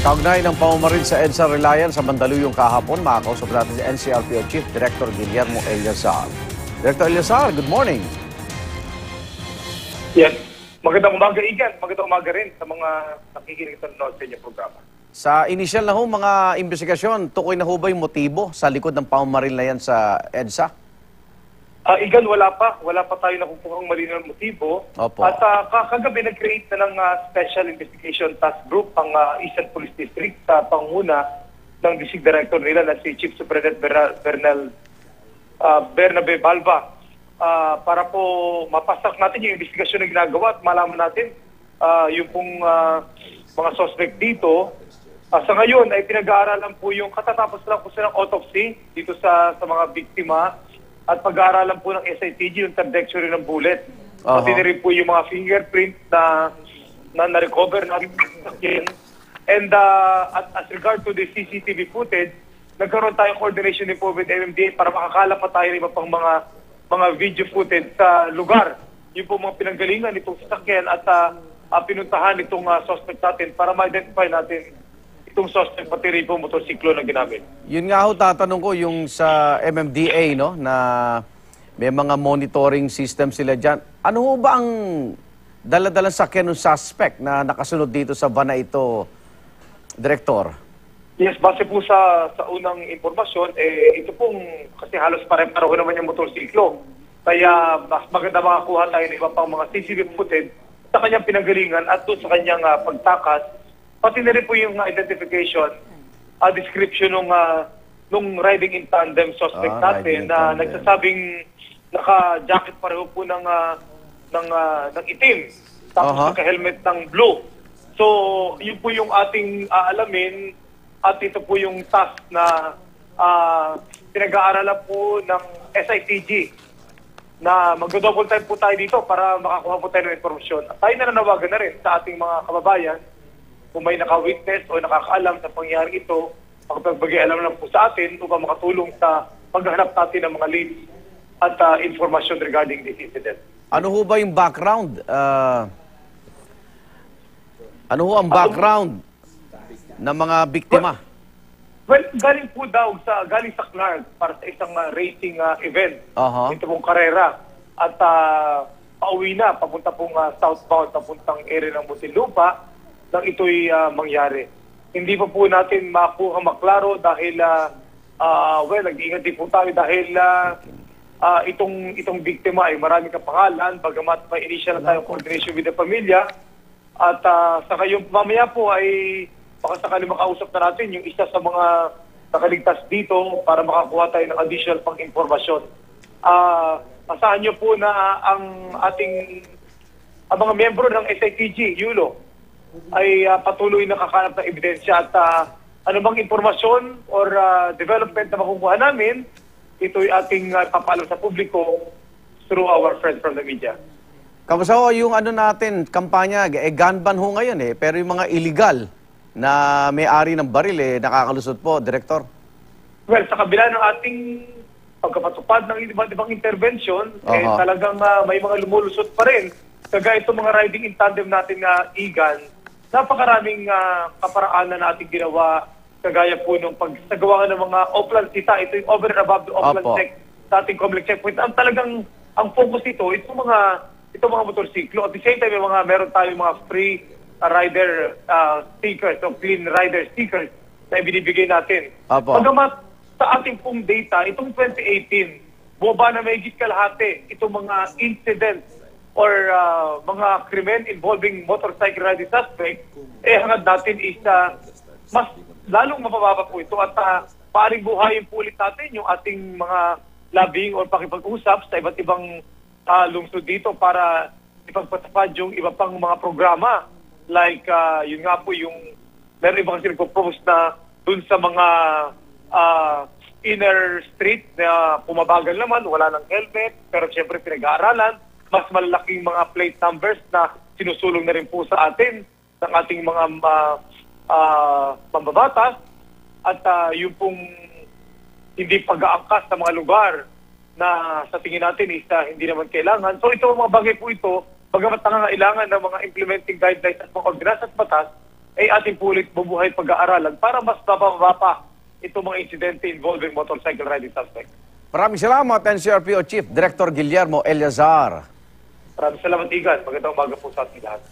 Kaugnay ng pamamaril sa EDSA Reliance sa Mandaluyong kahapon, makakausap natin si NCRPO Chief Director Guillermo Eliazar. Director Eliazar, good morning. Yes. Magandang umaga, Igan. Magandang umaga rin sa mga nakikinig sa inyong programa. Sa initial na ho, mga investigasyon, tukoy na ho ba yung motibo sa likod ng pamamaril na yan sa EDSA? Igan, wala pa. Wala pa tayo nakukuhang malinaw ng motibo. Opo. At kagabi nag-create na ng Special Investigation Task Group ang Eastern Police District sa panguna ng District Director nila na si Chief Superintendent Bernabe Balba para po mapasak natin yung investigasyon na ginagawa at malaman natin yung pong mga suspect dito. Sa ngayon ay pinag-aaralan po yung katatapos lang po silang autopsy dito sa mga biktima at pag-aaralan po ng SITG yung trajectory ng bullet. Pati na rin po yung mga fingerprint na na-recover natin. And as regard to the CCTV footage, nagkaroon tayong coordination din po with MMDA para makakala pa tayo ng iba pang mga video footage sa lugar. Yung po mga pinanggalingan itong sasakyan at pinuntahan itong suspect natin para ma-identify natin itong suspect pati rin po motorsiklo na ginamit. Yun nga ho, tatanong ko yung sa MMDA, no, na may mga monitoring system sila dyan. Ano ho ba ang dala-dalang sakyan ng suspect na nakasunod dito sa van na ito, Director? Yes, base po sa unang impormasyon, ito pong kasi halos pare-pareho naman yung motorsiklo. Kaya mas maganda makakuha tayo ng iba pang mga CCTV footage sa kanyang pinanggalingan at doon sa kanyang pagtakas. Pati na rin po yung identification, description nung riding in tandem suspect natin na nagsasabing naka-jacket pareho po ng itim, tapos naka-helmet ng blue. So, yun po yung ating aalamin at ito po yung task na pinag-aaralan po ng SITG na mag-double time po tayo dito para makakuha po tayo ng informasyon. At tayo na nanawagan na rin sa ating mga kababayan kung may naka-witness o nakakaalam sa pangyayari ito, makapagbigay-alam lang po sa atin upang makatulong sa paghahanap natin ng mga leads at information regarding this incident. Ano ho ba yung background? Ano ho ang background ng mga biktima? Well, galing po daw galing sa Clark para sa isang racing event. Ito pong karera. At pauwi na, papunta pong southbound, papuntang area ng Muntinlupa, nang ito'y mangyari. Hindi pa po natin makuha maklaro dahil, nag-iingat din po tayo dahil itong biktima ay marami kapangalan, bagamat may initial na tayong coordination with the pamilya. At sa kayong mamaya po ay baka sakali makausap na natin yung isa sa mga nakaligtas dito para makakuha tayo ng additional pang informasyon. Asahan nyo po na ang mga miyembro ng SITG, YULO, ay patuloy na kakahanap ng ebidensya at anumang informasyon or development na makukuha namin, ito'y ating papaalam sa publiko through our friends from the media. Kamusta ho yung natin, kampanya, gun ban ho ngayon pero yung mga illegal na may-ari ng baril nakakalusot po, Director? Well, sa kabila ng ating pagkapatupad ng ibang intervention, talagang may mga lumulusot pa rin. Kagaya itong mga riding in tandem natin na Igan, napakaraming kaparaanan na ating ginawa, kagaya po nung pagsagawa ng mga offline sita, ito yung over and above the offline check sa ating Comelec checkpoint. Ang talagang, ang focus ito, itong mga motorsiklo. At the same time, meron tayong mga free rider stickers, o clean rider stickers na ibinibigay natin. Pagamat sa ating pong data, itong 2018, buwaba na may higit kalahati itong mga incidents or mga krimen involving motorcycle riding suspect, hangad natin is mas lalong mapababa po ito at paaring buhayin po ulit natin yung ating mga lobbying o pakipag-usap sa iba't ibang lungsod dito para ipagpatupad yung iba pang mga programa. Like, yun nga po yung meron ibang kasi nagpo-propose na dun sa mga inner street na pumabagal naman, wala ng helmet, pero siyempre pinag-aaralan, mas malalaking mga plate numbers na sinusulong na rin po sa atin ng ating mga mambabatas at yung pong hindi pag-aangkas sa mga lugar na sa tingin natin is hindi naman kailangan. So ito mga bagay po ito, bagamat nangangailangan ng mga implementing guidelines at mga ordinansa at batas, ay ating pulit bubuhay pag-aaralan para mas mababa pa itong mga insidente involving motorcycle riding suspect. Maraming salamat, NCRPO Chief Director Guillermo Eleazar. Maraming salamat, Igan. Magandang umaga po sa ating lahat.